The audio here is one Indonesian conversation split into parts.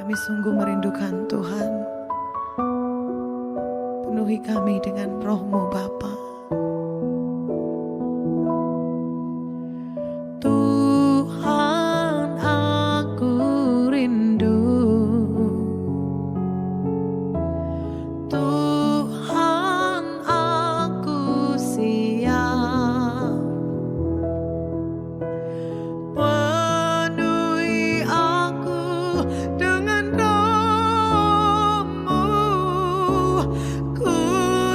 Kami sungguh merindukan Tuhan. Penuhi kami dengan roh-Mu Bapa. Tuhan, aku rindu. Tuhan, aku siap. Penuhi aku dengan roh-Mu. Ku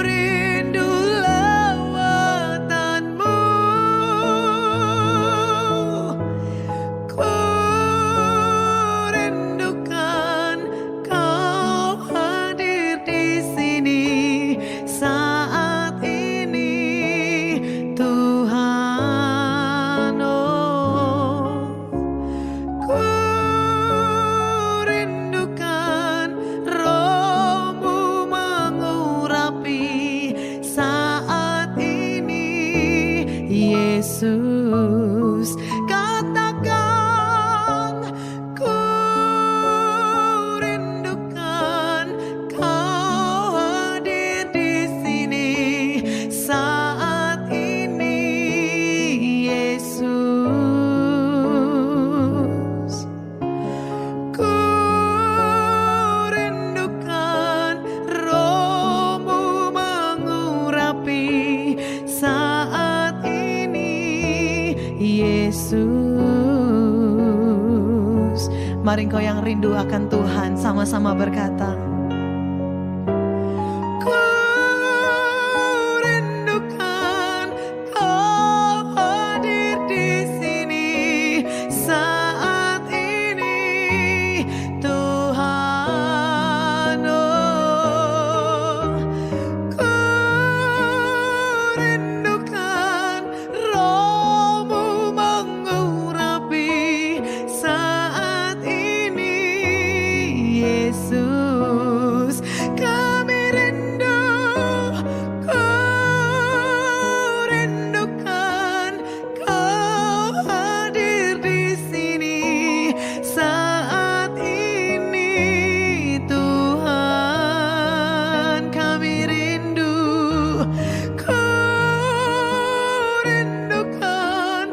rindu lawatan-Mu. Ku rindukan Kau hadir di sini saat ini, Tuhan. Oh, ku rindukan roh-Mu mengurapi saat ini, Yesus. Katakan, ku rindukan Kau hadir di sini saat ini, Yesus. Ku rindukan roh-Mu mengurapi saat ini, Yesus. Mari engkau yang rindu akan Tuhan sama-sama berkata, ku rindukan Kau hadir di sini saat ini, Tuhan. Oh, ku rindukan roh-Mu mengurapi saat ini, Yesus. Kami rindu, ku rindukan Kau hadir di sini saat ini, Tuhan. Kami rindu, ku rindukan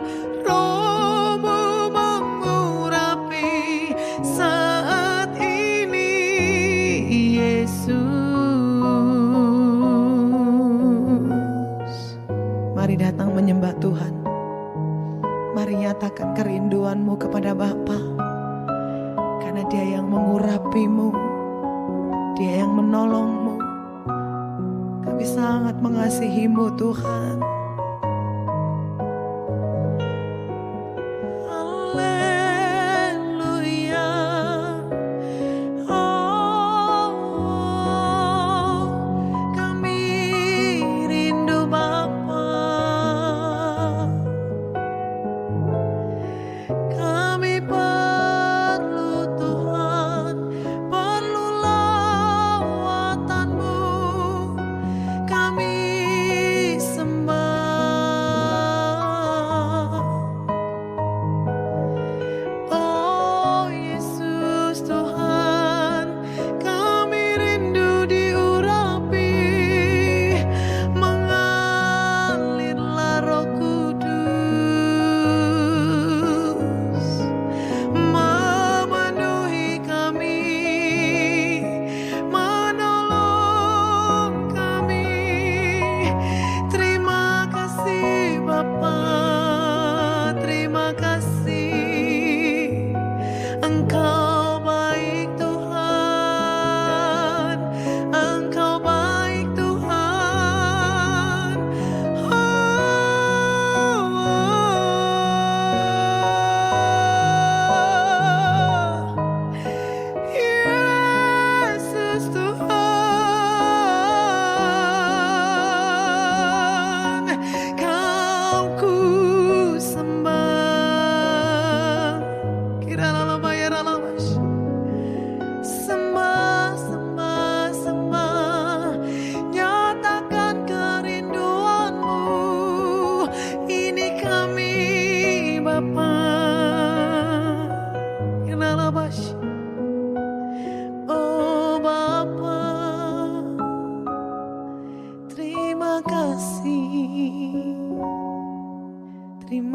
roh-Mu mengurapi saat ini, Yesus. Mari datang menyembah Tuhan. Mari nyatakan kerinduanmu kepada Bapa, karena Dia yang mengurapimu, Dia yang menolongmu. Kami sangat mengasihimu, Tuhan. Haleluya. Oh, kami rindu Bapa. Kami perlu Tuhan, perlu lawatan-Mu. Kami sembah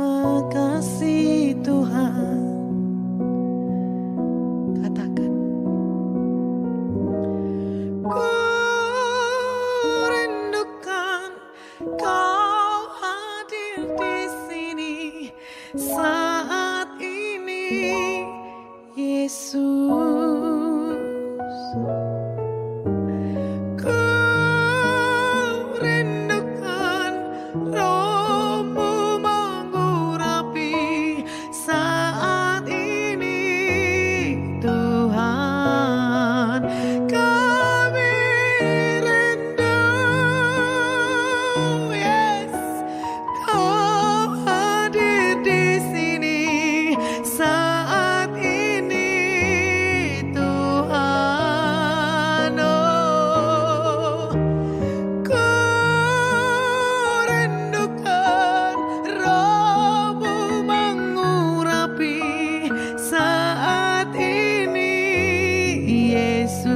Terima kasih Tuhan. Katakan. Ku rindukan Kau hadir di sini saat ini, Yesus. Ku rindukan Roh-Mu mengurapi saat ini, Tuhan. Kami rindu, yes, Kau hadir di sini saat ini, Tuhan. Oh, ku rindukan Roh-Mu mengurapi saat ini, Yesus.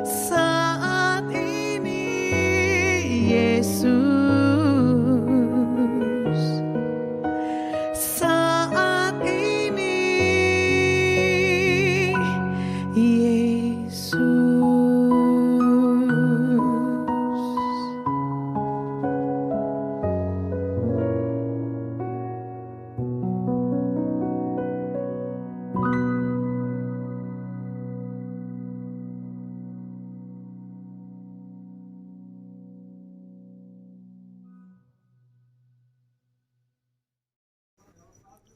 Saat ini, Yesus. Saat ini, Yesus.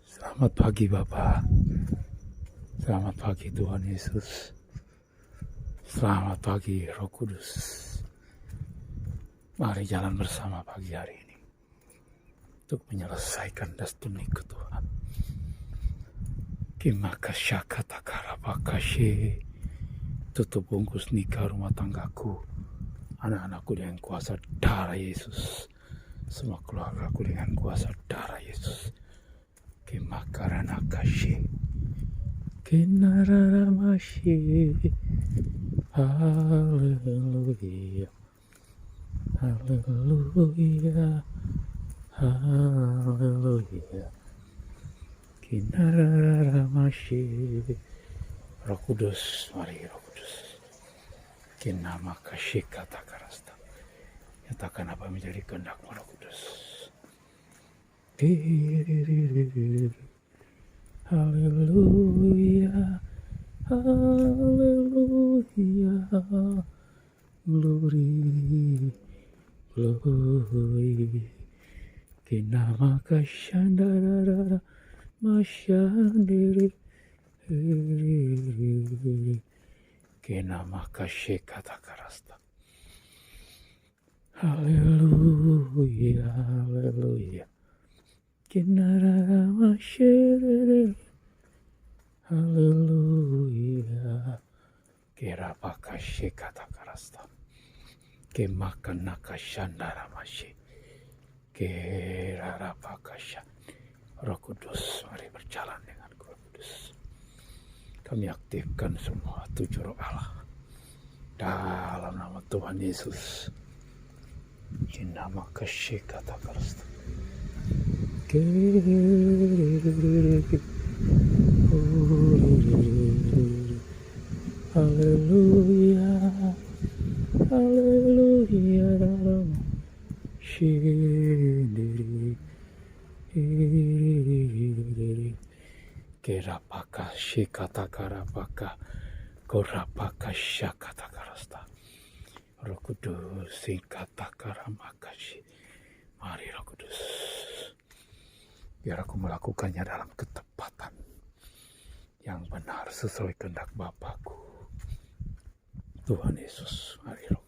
Selamat pagi Bapa. Selamat pagi Tuhan Yesus. Selamat pagi Roh Kudus. Mari jalan bersama pagi hari ini untuk menyelesaikan destiniku Tuhan. Kimaka syaka takara pakashe. Tutup bungkus nikah rumah tanggaku, anak-anakku dengan kuasa darah Yesus. Semua keluargaku dengan kuasa darah Yesus. Kimakarana kasih, kinararamashi, haleluya, haleluya, haleluya, kinararamashi. Roh Kudus, mari Roh Kudus, kinama kasih kata karasta, nyatakan apa menjadi kehendak-Mu Roh Kudus. Haleluya, haleluya, glory, glory. Kinama kashandara, mashandiri, kinama kashikata karasta. Haleluya, haleluya. Kinara mashere, haleluya. Kera pakashe kata karasta, kemakan nakashandara mashe, kera pakasha. Roh Kudus, mari berjalan dengan Roh Kudus. Kami aktifkan semua 7 roh Allah dalam nama Tuhan Yesus. Kinama kashe kata karasta. Haleluya, haleluya, shindiri, kerapaka shikata karapaka, korapaka shakata karasta. Roh Kudus singkata karamakashi. Mari Roh Kudus, biar aku melakukannya dalam ketepatan yang benar sesuai kehendak Bapakku. Tuhan Yesus, mari Roh.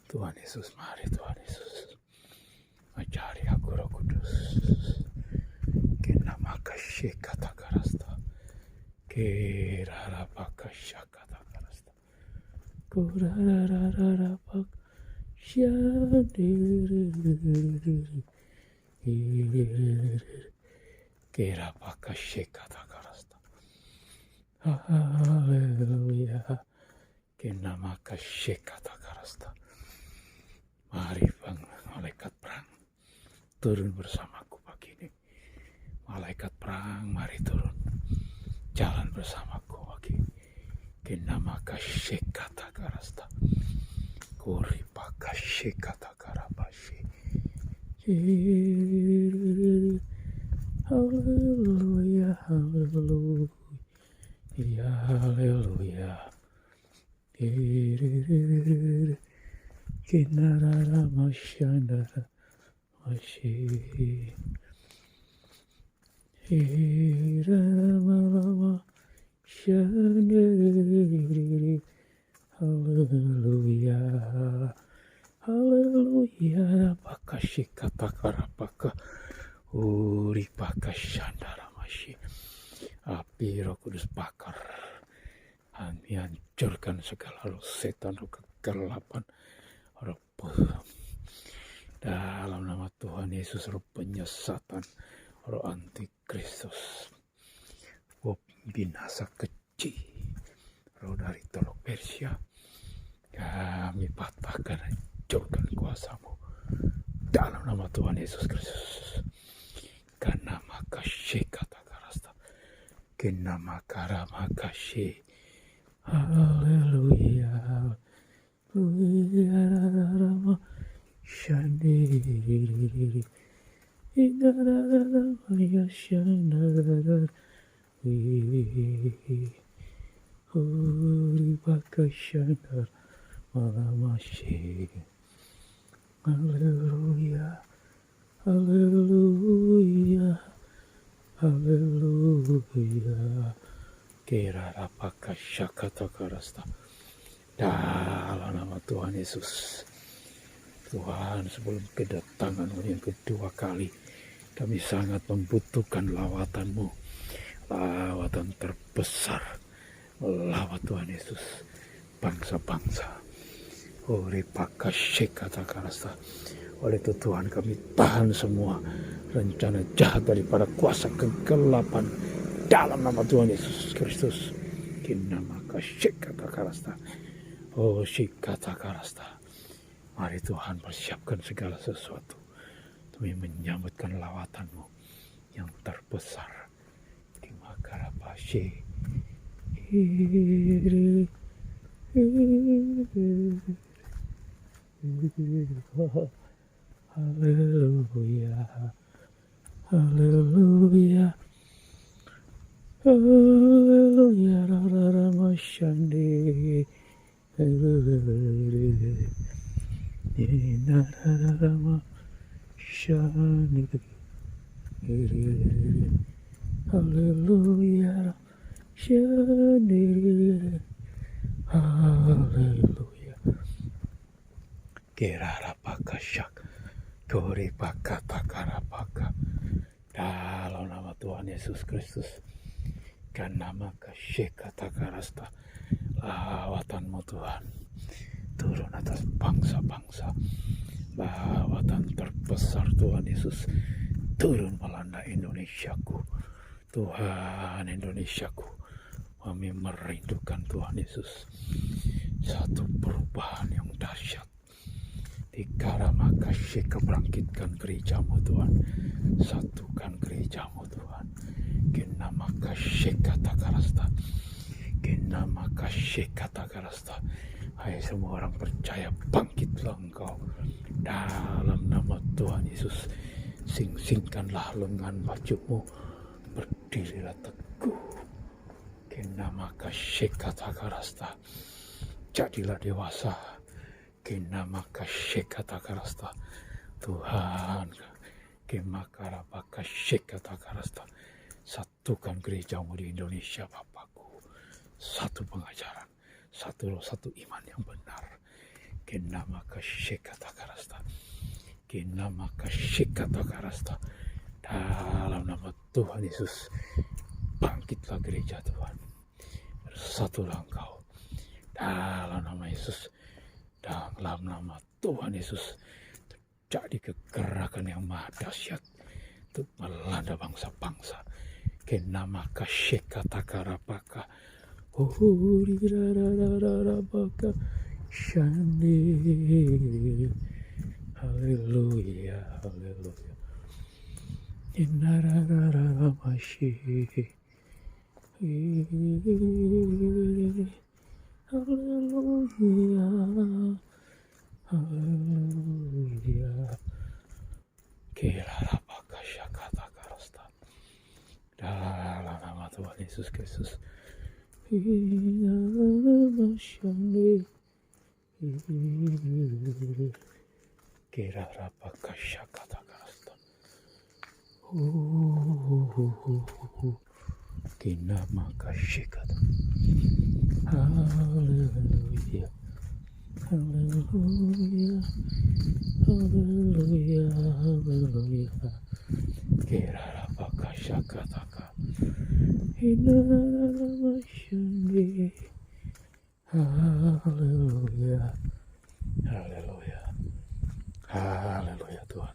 Tuhan Yesus, mari Tuhan Yesus. Ajari aku Roh Kudus. Kenama kasih kata karasta. Kerarapaka syakata karasta. Kurarararapak syadiri. Kerapaka syakata karasta. Haleluya. Kenama kasih kata karasta. Mari bang, malaikat perang, turun bersamaku pagi ini. Malaikat perang, mari turun. Jalan bersamaku pagi. Kenamaka shekata karasta. Koripaka shekata karabashi. Hallelujah, hallelujah, hallelujah. Kinarara mashandara mashi. Hallelujah, hallelujah. Pakashikata karapaka uri pakashandara mashi. Api Roh Kudus bakar, kami hancurkan segala roh setan, roh kegelapan, roh dalam nama Tuhan Yesus, roh penyesatan, roh antikristus, roh binasa kecil, roh dari Teluk Persia, kami patahkan, hancurkan kuasamu dalam nama Tuhan Yesus Kristus. Karena makasih kata karasta, karena makara makasih, haleluya, haleluya, shandiri, inarara maya shandara, uri bakashandara malamashi, haleluya, haleluya, haleluya. Kira apakah syakata karasta dalam nama Tuhan Yesus. Tuhan, sebelum kedatangan-Mu yang kedua kali, kami sangat membutuhkan lawatan-Mu, lawatan terbesar, lawat Tuhan Yesus, bangsa-bangsa. Oleh pakasih kata karasta, oleh itu Tuhan kami tahan semua rencana jahat daripada kuasa kegelapan dalam nama Tuhan Yesus Kristus. Kinama kasih kata karasta, oh kata karasta. Mari Tuhan persiapkan segala sesuatu demi menyambutkan lawatan-Mu yang terbesar di Makarabashi. Haleluya, haleluya, haleluya, rara masyandi, haleluya, rara masyandi, haleluya, syandi, haleluya. Kirara pakasyak, kori pakata karapaka, dalam nama Tuhan Yesus Kristus, karena maka kata karasta, lawatan-Mu Tuhan turun atas bangsa-bangsa, lawatan terbesar Tuhan Yesus turun melanda Indonesiaku. Tuhan, Indonesiaku, kami merindukan Tuhan Yesus, satu perubahan yang dahsyat. Dikara makasih kebangkitkan gereja-Mu Tuhan, satukan gereja-Mu Tuhan. Kena makasih kata karasta, kena makasih kata karasta. Hai semua orang percaya, bangkitlah engkau dalam nama Tuhan Yesus. Sing-singkanlah lengan bajumu, berdirilah teguh. Kena makasih kata karasta, jadilah dewasa. Kena makasih kata karasta, Tuhan, kemakara makasih kata karasta, satukan gereja-Mu di Indonesia Bapakku, satu pengajaran, satu roh, satu iman yang benar. Kena makasih kata karasta, kena makasih kata karasta, dalam nama Tuhan Yesus, bangkitlah gereja Tuhan, bersatulah engkau, dalam nama Yesus. Dalam nama Tuhan Yesus, terjadi kegerakan yang maha dahsyat untuk melanda bangsa-bangsa. Kenama kasih kata karapaka, huri rara baka shandi, Haleluya, haleluya. Inarararamashi. Haleluya, haleluya. Kirarabakashakatakarasta. Dalam nama Tuhan Yesus Kristus. Inaramasyani. Kirarabakashakatakarasta. Kinamakashikata. Haleluya, haleluya, haleluya, haleluya. Kirarabakashakataka. Inaramasyandi. Haleluya, haleluya, haleluya Tuhan.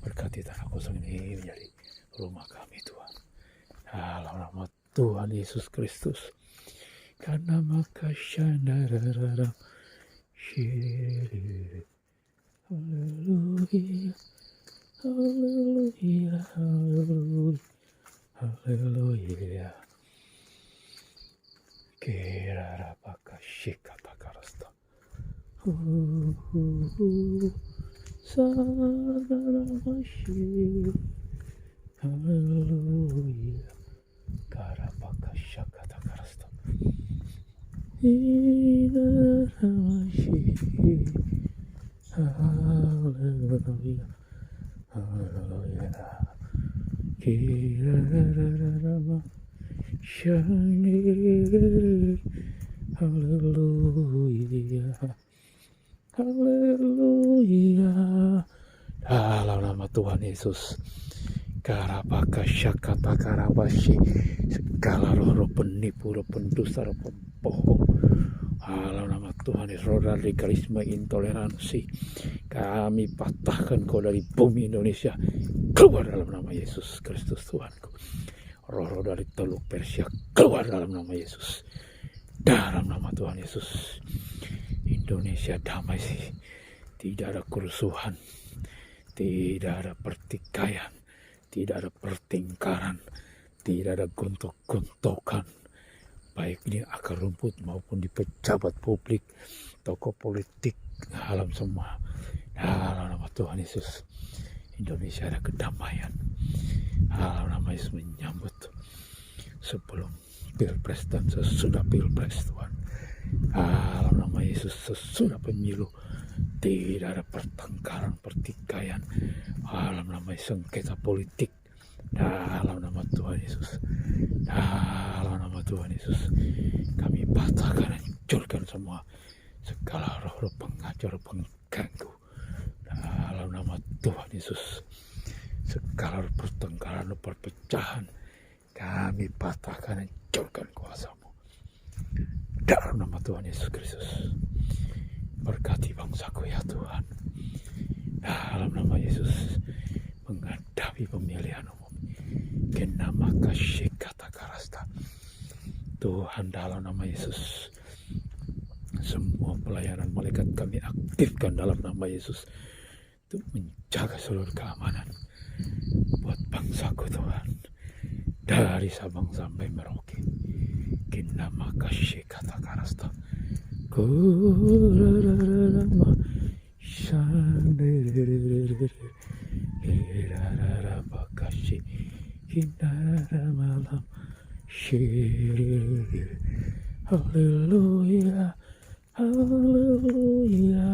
Berkati tanah kosong ini menjadi rumah kami Tuhan. Dalam nama Tuhan Yesus Kristus. Karena maka syandarara syiri. Haleluya, haleluya, haleluya, haleluya. Kirarabaka shikatakarasta. Sadaramashi. Haleluya. Karabaka shakatakarasta. Inaramashi. Haleluya. Haleluya. Kirarararama. Shani. Haleluya. Haleluya. Dalam nama Tuhan Yesus. Karabaka syakata karabashi. Segala roh penipu, roh pendusta, roh pembohong. Dalam nama Tuhan Yesus, roh radikalisme, intoleransi. Kami patahkan kau dari bumi Indonesia. Keluar dalam nama Yesus Kristus Tuhanku. Roh-roh dari Teluk Persia keluar dalam nama Yesus. Dalam nama Tuhan Yesus. Indonesia damai sih. Tidak ada kerusuhan. Tidak ada pertikaian. Tidak ada pertengkaran, tidak ada gontok-gontokan, baik di akar rumput maupun di pejabat publik, tokoh politik, alam semua. Dalam nama Tuhan Yesus, Indonesia ada kedamaian. Dalam nama Yesus menyambut sebelum pilpres dan sesudah pilpres Tuhan. Dalam nama Yesus sesudah pemilu tidak ada pertengkaran, pertikaian. Dalam nama sengketa politik. Dalam nama Tuhan Yesus. Dalam nama Tuhan Yesus. Kami patahkan, hancurkan semua segala roh-roh pengacau, pengganggu. Dalam nama Tuhan Yesus. Segala pertengkaran, perpecahan. Kami patahkan, hancurkan kuasa-Mu. Dalam nama Tuhan Yesus Kristus. Berkati bangsaku ya Tuhan. Dalam nama Yesus. Menghadapi pemilihan umum. Kenama kasih kata karasta. Tuhan dalam nama Yesus. Semua pelayanan malaikat kami aktifkan dalam nama Yesus. Untuk menjaga seluruh keamanan. Buat bangsaku Tuhan. Dari Sabang sampai Merauke. Kenama kasih kata karasta. Kurararama shandiriririr irararabakashi hinaramalam shiririr. Haleluya, haleluya,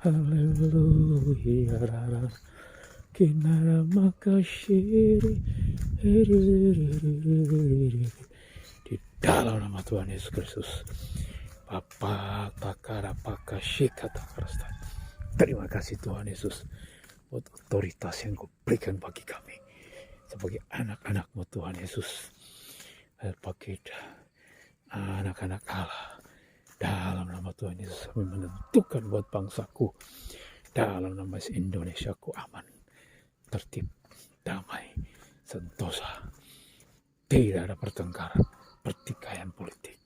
haleluya. Kinaramakashiri di dalam nama Tuhan Yesus Kristus. Bapa takara pakashi kata karasta. Terima kasih Tuhan Yesus buat otoritas yang Kau berikan bagi kami sebagai anak-anak-Mu Tuhan Yesus, sebagai anak-anak Allah. Dalam nama Tuhan Yesus kami menentukan buat bangsaku, dalam nama Indonesiaku aman, tertib, damai, sentosa, tidak ada pertengkaran, pertikaian politik.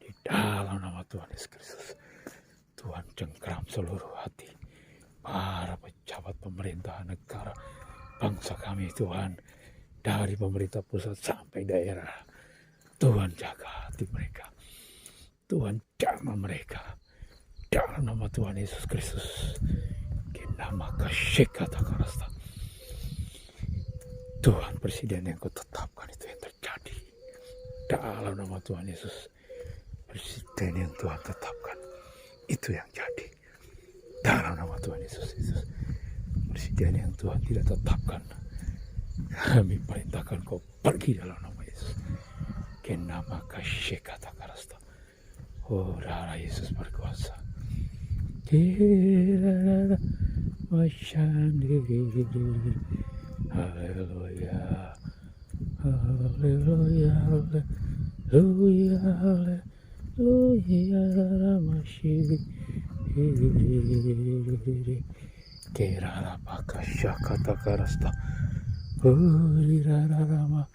Di dalam nama Tuhan Yesus Kristus, Tuhan cengkeram seluruh hati, para pejabat pemerintah negara bangsa kami Tuhan, dari pemerintah pusat sampai daerah. Tuhan jaga hati mereka, Tuhan jamah mereka dalam nama Tuhan Yesus Kristus. Nama kasih kata karasta. Tuhan Presiden yang kau tetapkan itu yang terjadi dalam nama Tuhan Yesus. Presiden yang Tuhan tetapkan itu yang jadi dalam nama Tuhan Yesus. Presiden yang Tuhan tidak tetapkan, kami perintahkan kau pergi dalam nama Yesus. Kenama kasih kata karasta. Oh, darah Yesus berkuasa. Haleluya, haleluya, haleluya, haleluya, masih kerara pakasya kata karasta, rama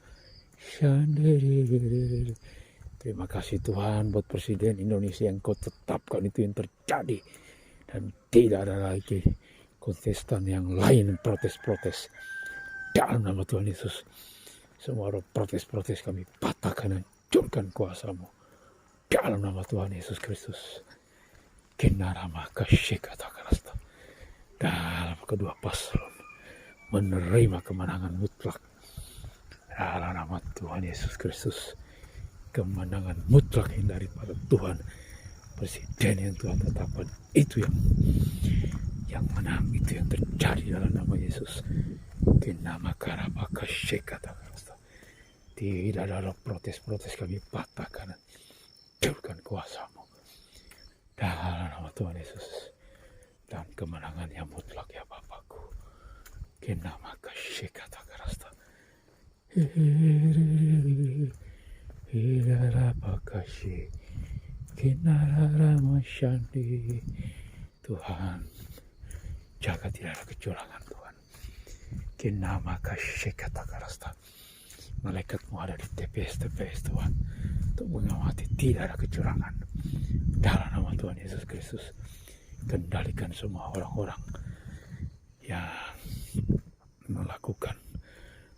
shandiri. Terima kasih Tuhan buat Presiden Indonesia yang kau tetapkan itu yang terjadi, dan tidak ada lagi kontestan yang lain protes-protes dalam nama Tuhan Yesus. Semua protes-protes kami patahkan, hancurkan kuasa-Mu dalam nama Tuhan Yesus Kristus. Kenarama kasih kata karasta. Dalam kedua paslon menerima kemenangan mutlak dalam nama Tuhan Yesus Kristus. Kemenangan mutlak yang daripada Tuhan. Presiden yang Tuhan tetapkan itu yang menang, itu yang terjadi dalam nama Yesus. Kenama karabaka syekata karasta. Tidak ada protes-protes, kami patahkan, hancurkan kuasa-Mu dalam nama Tuhan Yesus. Dan kemenangan yang mutlak ya Bapakku. Kenama syekata karasta. Hirarapakasih Kinararamasyandi. Tuhan, jaga tidak ada kecurangan Tuhan. Kinamakasih kata karasta. Malaikat-Mu ada di TPS Tuhan, untuk mengawasi tidak ada kecurangan. Dalam nama Tuhan Yesus Kristus, kendalikan semua orang-orang yang melakukan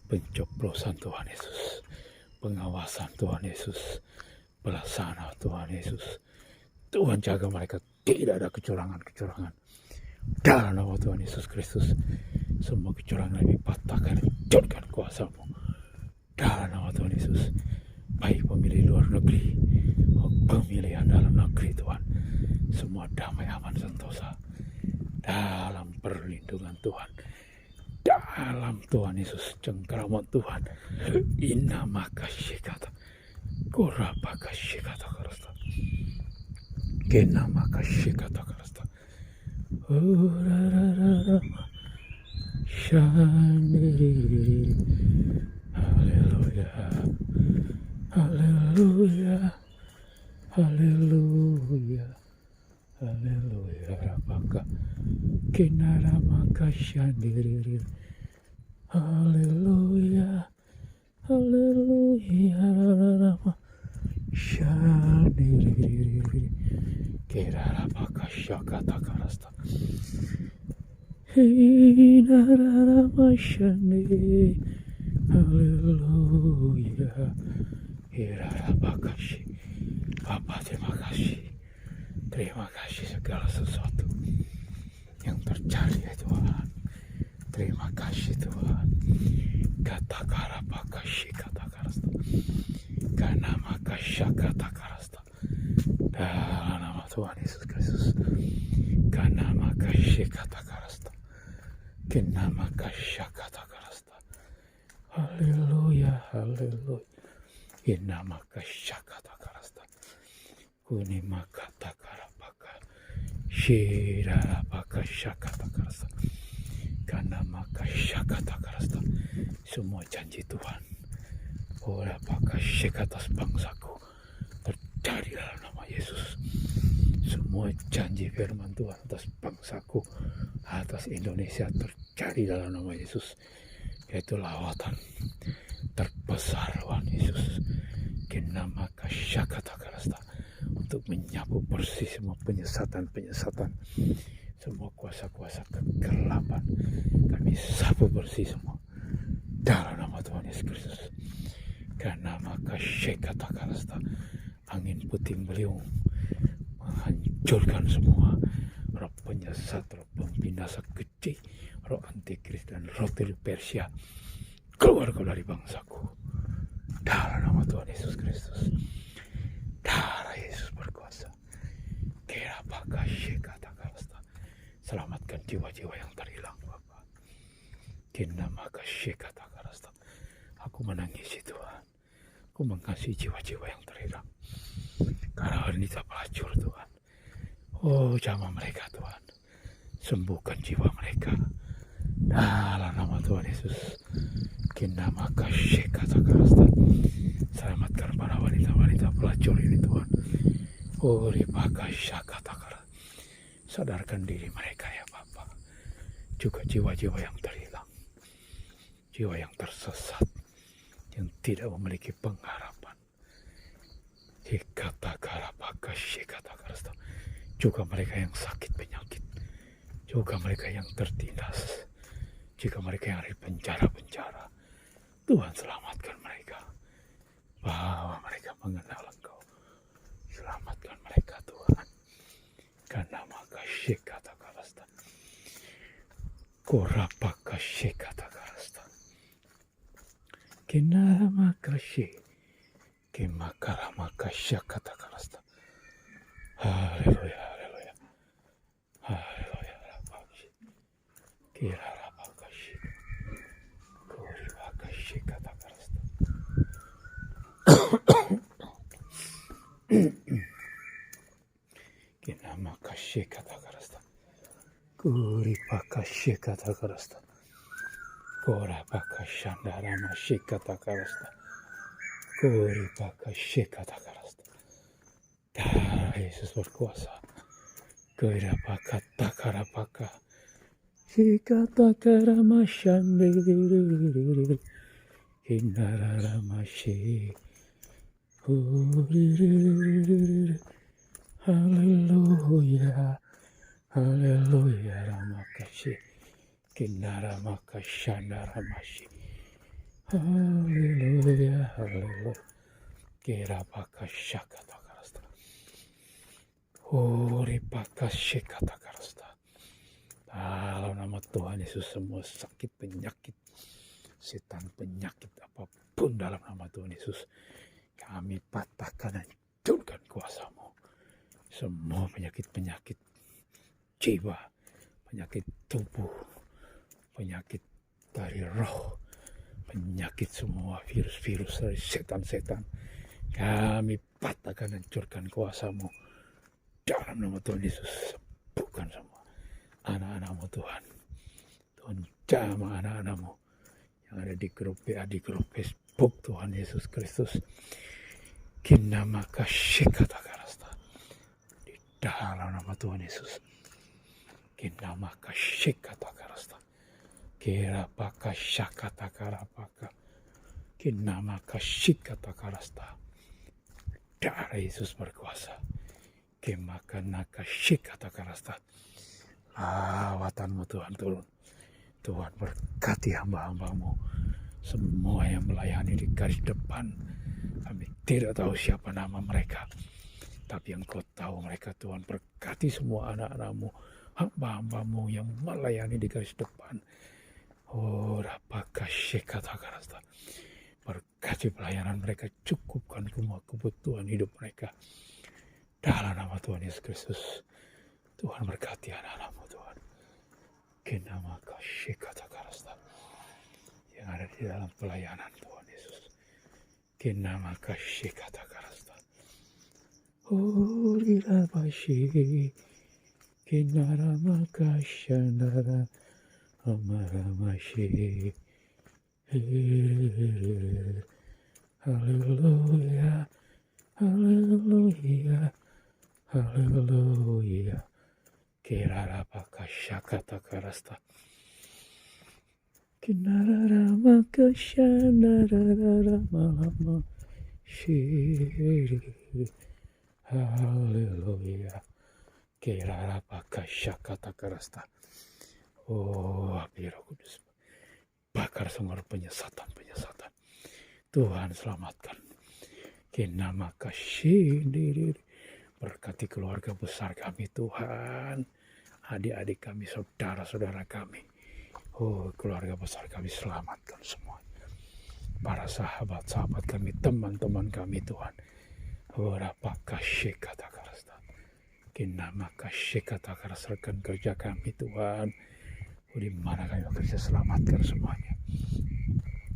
pencoblosan Tuhan Yesus, pengawasan Tuhan Yesus, pelaksana Tuhan Yesus. Tuhan jaga mereka, tidak ada kecurangan-kecurangan. Dalam nama Tuhan Yesus Kristus, semua kecurangan dipatahkan, hancurkan kuasa-Mu. Dalam nama Tuhan Yesus, baik pemilih luar negeri, pemilihan dalam negeri Tuhan, semua damai, aman, sentosa. Dalam perlindungan Tuhan, dalam Tuhan Yesus, cengkeraman Tuhan. Inama kasih kata kurapa kasih kata karasta. Kenama kasih kata karasta. Shandiri. Haleluya, haleluya, haleluya, haleluya. Rapaka kinarama shandiri. Haleluya, haleluya, rama shandiri. Kerarapaka syakata karasta. Hinarama shandiri. Haleluya. Hirarapaka syi. Bapa, terima kasih. Terima kasih segala sesuatu yang terjadi ya Tuhan. Terima kasih Tuhan. Kata karapaka syi kata karasta. Kanama kasya kata karasta. Dalam nama Tuhan Yesus Kristus. Kanama kasya kata karasta. Kenama kasya kata karasta. Haleluya, haleluya. Inama kasya kata karasta. Kunima kata karapaka. Shirarapaka syakata karasta. Kanama kasya kata karasta. Semua janji Tuhan, ora pakasih atas bangsaku, terjadi dalam nama Yesus. Semua janji firman Tuhan atas bangsaku, atas Indonesia, terjadi dalam nama Yesus. Yaitu lawatan terbesar Tuhan Yesus. Kenama kasyakata karasta, untuk menyapu bersih semua penyesatan-penyesatan, semua kuasa-kuasa kegelapan kami sapu bersih semua dalam nama Tuhan Yesus Kristus. Karena maka syekatakarasta, angin puting beliung menghancurkan semua roh penyesat, roh pembinasa kecil, roh antikris dan roh dari Persia, keluar kau dari bangsaku dalam nama Tuhan Yesus Kristus. Darah Yesus berkuasa. Kira pakai syekatakarasta, selamatkan jiwa-jiwa yang terhilang Bapa. Kina maka syekatakarasta, aku menangisi Tuhan, aku mengasihi jiwa-jiwa yang terhilang karena hari ini tak pelacur Tuhan. Oh, jamah mereka Tuhan, sembuhkan jiwa mereka dalam nama Tuhan Yesus. Kina maka syekatakarasta, selamatkan para wanita-wanita pelacur ini Tuhan. Oh, ripaka syakatakara, sadarkan diri mereka ya Bapa. Juga jiwa-jiwa yang terhilang, jiwa yang tersesat, yang tidak memiliki pengharapan. Hikatakara paka syikatakara, juga mereka yang sakit penyakit, juga mereka yang tertindas, juga mereka yang ada di penjara-penjara. Tuhan selamatkan mereka, bahwa mereka mengenal Engkau. Selamatkan mereka Tuhan, karena maka syikatakarasta, korapaka syikatakarasta, kena maka syik, kemakara maka syikatakarasta. Haleluya, haleluya, haleluya, rapashi, kira rapakashi, koripaka syikatakarasta. Kinamaka shikatakarasta, kuripaka shikatakarasta, korapaka shandarama shikatakarasta, kuripaka shikatakarasta. Darah Yesus berkuasa. Kurapaka takarapaka shikatakarama shandiriri, kinararama shi. Haleluya, haleluya, ramakashi, kinara makashana ramashi. Haleluya, haleluya, kira pakashakatakarasta. Ori pakashikatakarasta. Dalam nama Tuhan Yesus, semua sakit penyakit, setan penyakit apapun dalam nama Tuhan Yesus, kami patahkan dan hancurkan kuasa-Mu. Semua penyakit-penyakit jiwa, penyakit tubuh, penyakit dari roh, penyakit semua virus-virus dari setan-setan, kami patahkan dan hancurkan kuasa-Mu. Dalam nama Tuhan Yesus, sembuhkan semua anak-anak-Mu Tuhan. Tuhan jamah anak-anak-Mu yang ada di grup WA, di grup Facebook Tuhan Yesus Kristus. Kinamaka syikatakarasta, di dalam nama Tuhan Yesus. Kinamaka syikatakarasta, kirapaka syakatakarapaka, kinamaka syikatakarasta. Darah Yesus berkuasa. Kimakanaka syikatakarasta. Lawatan-Mu Tuhan turun. Tuhan berkati hamba-hamba-Mu, semua yang melayani di garis depan. Kami tidak tahu siapa nama mereka, tapi Engkau tahu mereka. Tuhan berkati semua anak-anak-Mu, hamba-hamba-Mu yang melayani di garis depan. Oh, rapaka syikatakarasta. Berkati pelayanan mereka, cukupkan semua kebutuhan hidup mereka. Dalam nama Tuhan Yesus Kristus, Tuhan berkati anak-anak-Mu Tuhan. Kinamaka syikatakarasta, yang ada di dalam pelayanan Tuhan Yesus. Kinamaka syikatakarasta. Urirabashi, kinaramaka shandara amaramashi. Haleluya, haleluya, haleluya. Kirarabaka syakatakarasta. Kinararabaka shandara malama shiri. Haleluya, Kerarapaka syakatakarasta. Oh, api Roh Kudus. Bakar semua penyesatan-penyesatan. Tuhan selamatkan. Kenama kasih diri. Berkati keluarga besar kami Tuhan. Adik-adik kami, saudara-saudara kami. Oh, keluarga besar kami selamatkan semua. Para sahabat-sahabat kami, teman-teman kami Tuhan. Berapa kasih kata-kata. Kenama kasih kata-kata serkan kerja kami Tuhan. Di mana kami bekerja selamatkan semuanya.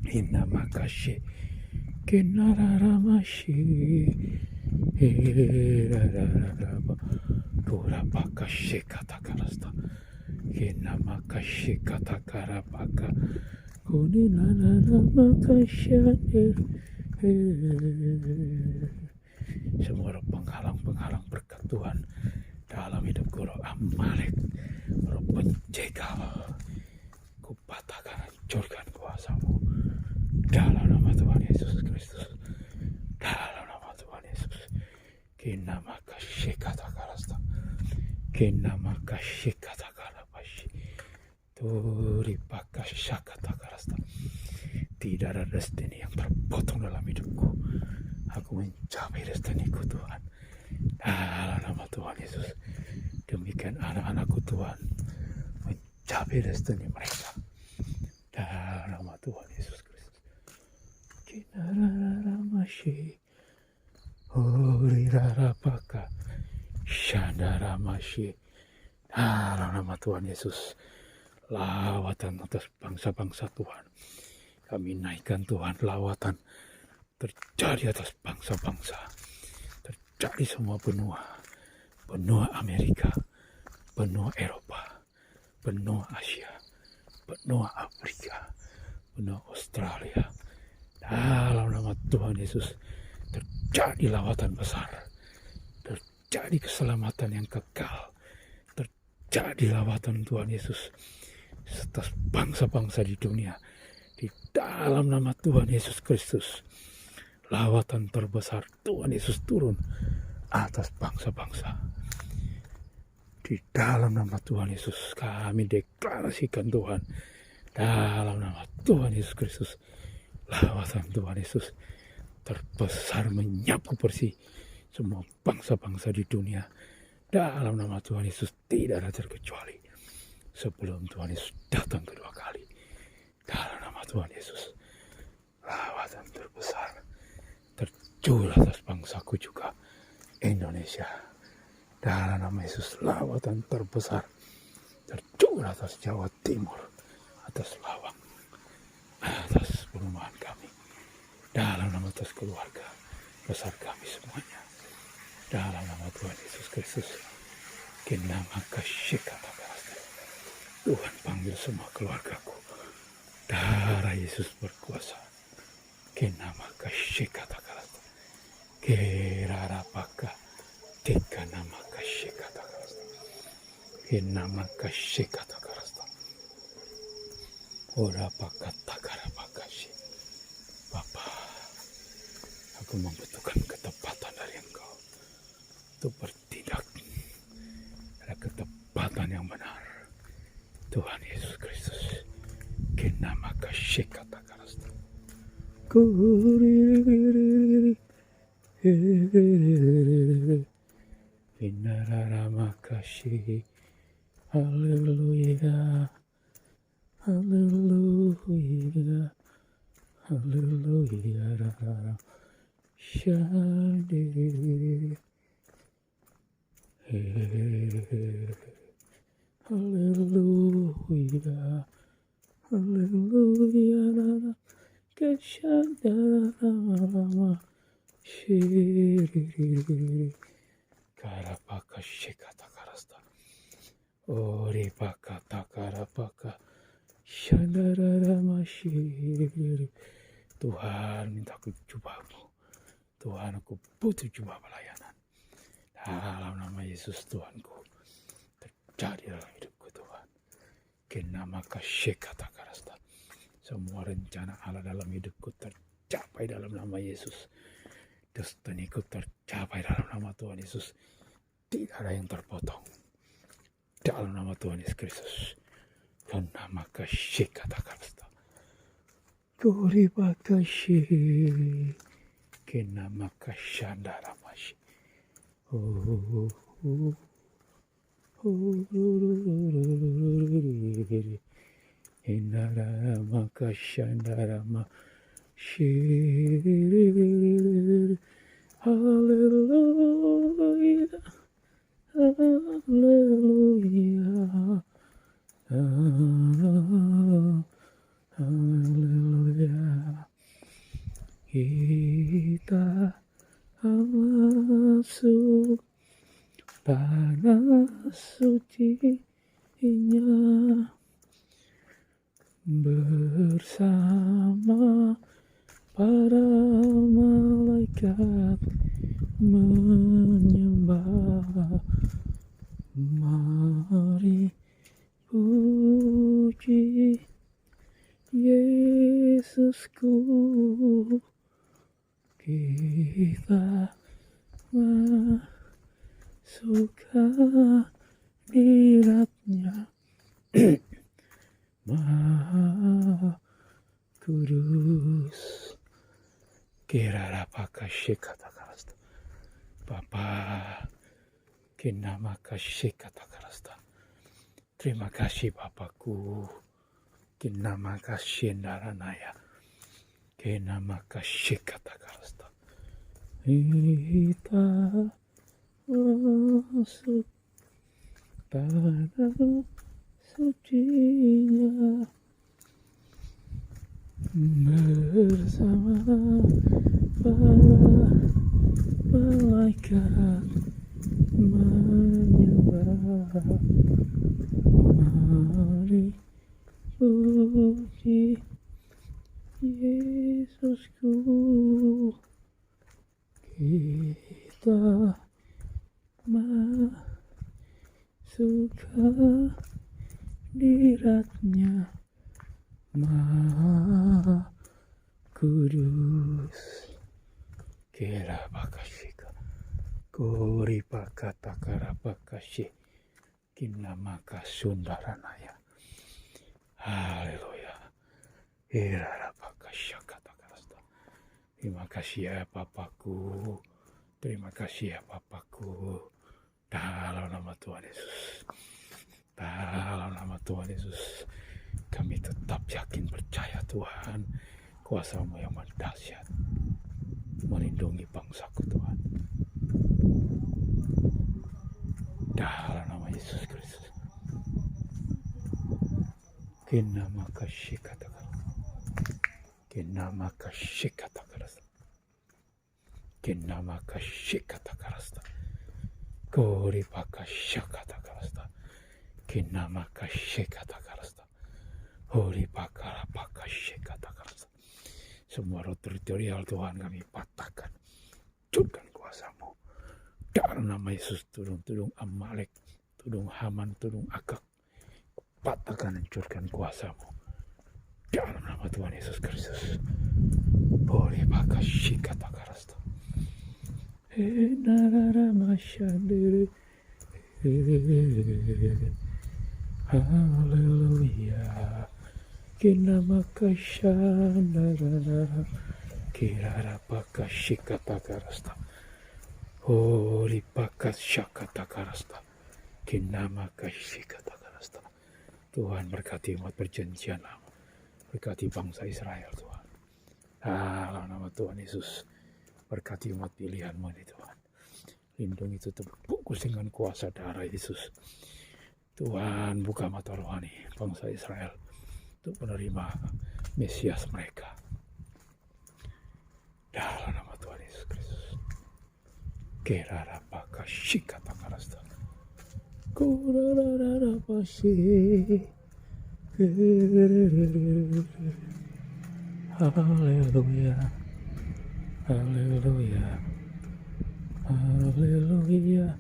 Kenama kasih. Kenararamashi. Berapa kasih kata-kata. Kenama kasih kata-kata. Semua roh penghalang berkat Tuhan dalam hidupku, roh Amalek, roh penjegal, ku patahkan, hancurkan kuasamu dalam nama Tuhan Yesus Kristus, dalam nama Tuhan Yesus. Kenama kasih kata-kata, kenama kasih kata-kata pasti. Turi pakai kata-kata. Tidak ada destiny yang terpotong dalam hidupku. Aku mencapai destiniku Tuhan. Dalam nama Tuhan Yesus. Demikian anak-anakku Tuhan mencapai destiny mereka. Dalam nama Tuhan Yesus Kristus. Kinararamashi. Orirarapaka. Shandaramashi. Dalam nama Tuhan Yesus. Lawatan atas bangsa-bangsa Tuhan. Kami naikkan Tuhan, lawatan terjadi atas bangsa-bangsa. Terjadi semua benua. Benua Amerika, benua Eropa, benua Asia, benua Afrika, benua Australia. Dalam nama Tuhan Yesus terjadi lawatan besar. Terjadi keselamatan yang kekal. Terjadi lawatan Tuhan Yesus atas bangsa-bangsa di dunia. Di dalam nama Tuhan Yesus Kristus, lawatan terbesar Tuhan Yesus turun atas bangsa-bangsa. Di dalam nama Tuhan Yesus kami deklarasikan Tuhan, dalam nama Tuhan Yesus Kristus, lawatan Tuhan Yesus terbesar menyapu bersih semua bangsa-bangsa di dunia. Dalam nama Tuhan Yesus tidak ada terkecuali. Sebelum Tuhan Yesus datang kedua kali. Dalam nama Tuhan Yesus, lawatan terbesar terjun atas bangsaku juga, Indonesia. Dalam nama Yesus, lawatan terbesar terjun atas Jawa Timur, atas Lawang, atas perumahan kami. Dalam nama atas keluarga besar kami semuanya. Dalam nama Tuhan Yesus Kristus, kenama kasih kata-kata. Tuhan panggil semua keluargaku. Darah Yesus berkuasa. Kenama kasih kata-kata. Kerarapaka. Teka nama kasih kata-kata. Kenama kasih kata-kata. Orapaka takarapakasih. Bapa, aku membutuhkan ketepatan dari Engkau untuk bertindak. Ada ketepatan yang benar. Tuhan Yesus Kristus. Kenama kasih kata-kata. Inararama kasih. Haleluya. Haleluya. Haleluya. Shandiri. Haleluya, haleluya, kesyadama, shiriri, karapaka shikata karasta, ori pakata karapaka, shandarama shiriri. Tuhan, minta aku jubahmu. Tuhan, aku butuh jubah pelayanan. Dalam nama Yesus Tuhanku. Jadi dalam hidupku Tuhan. Kenama kasih kata-kata. Semua rencana Allah dalam hidupku tercapai dalam nama Yesus. Destiniku tercapai dalam nama Tuhan Yesus. Tidak ada yang terpotong. Dalam nama Tuhan Yesus Kristus. Nama kasih katakan. Terima kasih. Nama kasih daramashi. Indarama kashandarama shiri. Hallelujah, hallelujah, hallelujah. Kita masuk tanah suci-Nya bersama para malaikat menyembah. Mari puji Yesusku, kita masuk hadirat-Nya. Maha Kudus. Kirara pakasih katakan. Bapa, kinama kasih katakan. Terima kasih Bapakku. Kinama kasih naranaya. Kinama kasih katakan. Kita masuk tanah suci-Nya bersama para malaikat menyembah. Mari puji Yesusku, kita masuk hadirat-Nya. Maha Kudus. Kira bakasih kori pakata kara bakasih kinama kasundaranaya. Haleluya. Kira bakasih kata karasta. Terima kasih ya Bapakku. Terima kasih ya Bapakku. Dalam nama Tuhan Yesus. Dalam nama Tuhan Yesus. Kami tetap yakin percaya Tuhan, kuasa-Mu yang dahsyat melindungi bangsaku Tuhan. Dalam nama Yesus Kristus. Kinama kasih katakan. Kinama kasih katakan. Kinama kasih katakan. Kori pakasya katakan. Kinama kasih katakan. Hori pakara pakasya katakan. Semua roh teritorial Tuhan kami patahkan. Hancurkan kuasa-Mu. Dalam nama Yesus, tudung-tudung Amalek, tudung Haman, tudung Agag. Patahkan, hancurkan kuasa-Mu. Dalam nama Tuhan Yesus Kristus. Hori pakasya katakan. Enarara masyadiri. Haleluya. Kinama kashandarara. Kirara pakasih katakarasta. Hori pakasya katakarasta. Kinama kasih katakarasta. Tuhan berkati umat perjanjian-Mu. Berkati bangsa Israel Tuhan. Dalam nama Tuhan Yesus. Berkati umat pilihan-Mu ini Tuhan. Lindungi, tutup, bungkus dengan kuasa darah Yesus. Tuhan buka mata rohani bangsa Israel untuk menerima Mesias mereka. Dalam nama Tuhan Yesus Kristus. Kerara pakasih katakarasta. Kurara pasih. Haleluya. Haleluya. Haleluya.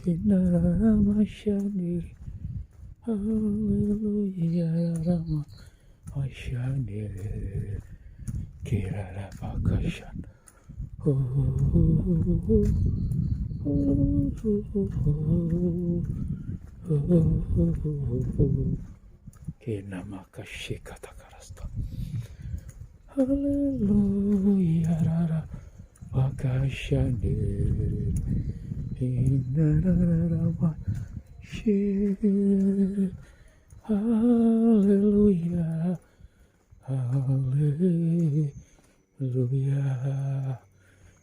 Kinara masyadir. Haleluya. Rama masyadir. Kirara pakasyan. Kena makasih kata karasta. Haleluya rara makashande. Inarara makashir. Haleluya. Haleluya.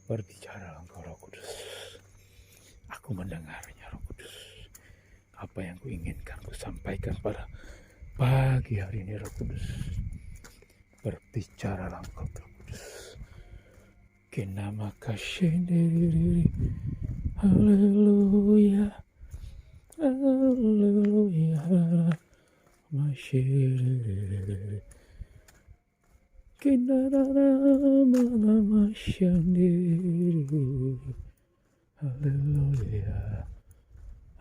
Berbicara Engkau Roh Kudus. Aku mendengarnya Roh Kudus. Apa yang kuinginkan ku sampaikan pada pagi hari ini Roh Kudus. Berbicaralah Engkau Roh Kudus. Kenama kashendiri. Haleluya. Haleluya. Masyir. Kenama mashandiri. Haleluya.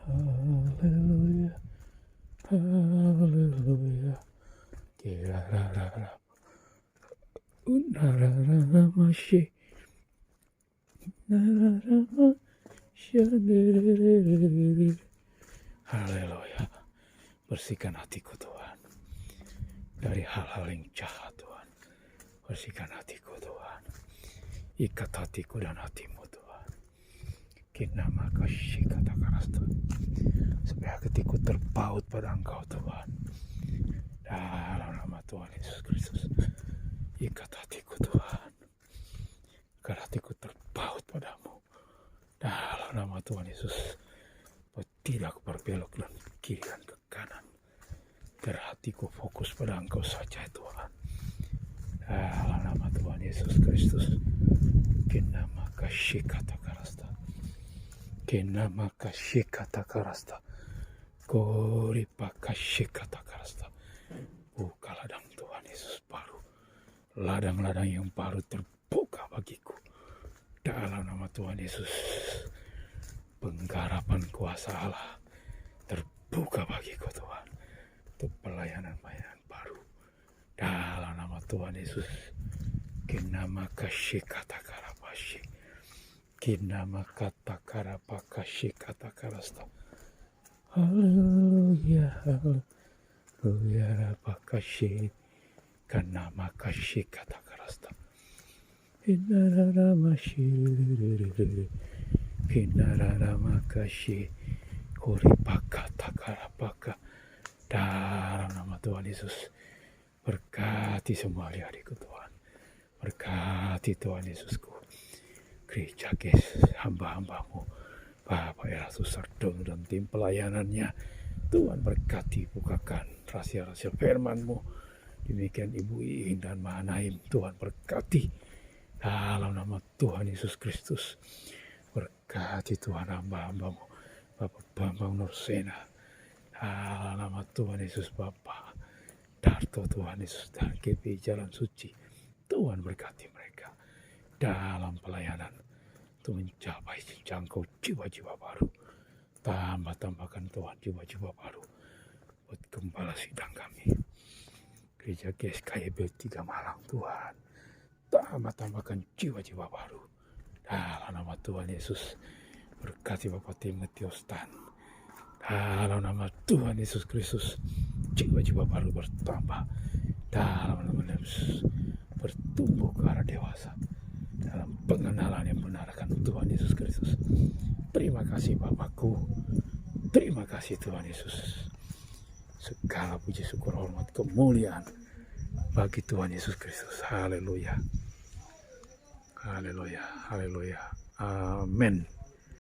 Haleluya. Haleluya. Kirarara. Unarara masih. Narara mashandiri. Haleluya. Bersihkan hatiku Tuhan dari hal-hal yang jahat Tuhan. Bersihkan hatiku Tuhan. Ikat hatiku dan hatimu Tuhan. Kinama kasih kata karasta. Supaya hatiku terpaut pada Engkau Tuhan. Dalam nama Tuhan Yesus Kristus. Ikat hatiku Tuhan. Agar hatiku terpaut padamu. Dalam nama Tuhan Yesus. Tidak berbelok dan kiri dan ke kanan. Biar hatiku fokus pada Engkau saja Tuhan. Dalam nama Tuhan Yesus Kristus. Kenama kasih kata karasta. Kenama kasih kata karasta. Koripa kasih kata karasta. Buka ladang Tuhan Yesus baru. Ladang-ladang yang baru terbuka bagiku. Dalam nama Tuhan Yesus. Penggarapan kuasa Allah terbuka bagiku Tuhan. Untuk pelayanan-pelayanan baru. Dalam nama Tuhan Yesus. Kenama kasih kata karapasi. Kenama kata karapakasih kata karasta. Haleluya. Haleluya rapakasih. Kenama kasih kata karasta. Inarara masyir. Kinarara makasih. Koripaka takarapaka. Dalam nama Tuhan Yesus. Berkati semua adik-adikku Tuhan. Berkati Tuhan Yesusku. Gereja hamba-hambamu. Bapak Eratus Sardong dan tim pelayanannya. Tuhan berkati, bukakan rahasia-rahasia firman-Mu. Demikian Ibu Iin dan Mahanaim. Tuhan berkati. Dalam nama Tuhan Yesus Kristus. Berkati Tuhan hamba-hambamu. Bapak Bambang Nursena. Dalam nama Tuhan Yesus Bapa. Darto Tuhan Yesus dan GPI Jalan Suci. Tuhan berkati mereka. Dalam pelayanan. Untuk mencapai jangkau jiwa-jiwa baru. Tambahkan Tuhan jiwa-jiwa baru. Buat gembala sidang kami. Gereja GSKYB 3 Malang Tuhan. Tambahkan jiwa-jiwa baru. Dalam nama Tuhan Yesus. Berkati Bapak Timotius Tan. Dalam nama Tuhan Yesus Kristus. Jiwa-jiwa baru bertambah. Dalam nama Yesus. Bertumbuh ke arah dewasa. Dalam pengenalan yang benar akan Tuhan Yesus Kristus. Terima kasih Bapakku. Terima kasih Tuhan Yesus. Segala puji syukur hormat kemuliaan bagi Tuhan Yesus Kristus. Haleluya. Haleluya. Haleluya. Amin.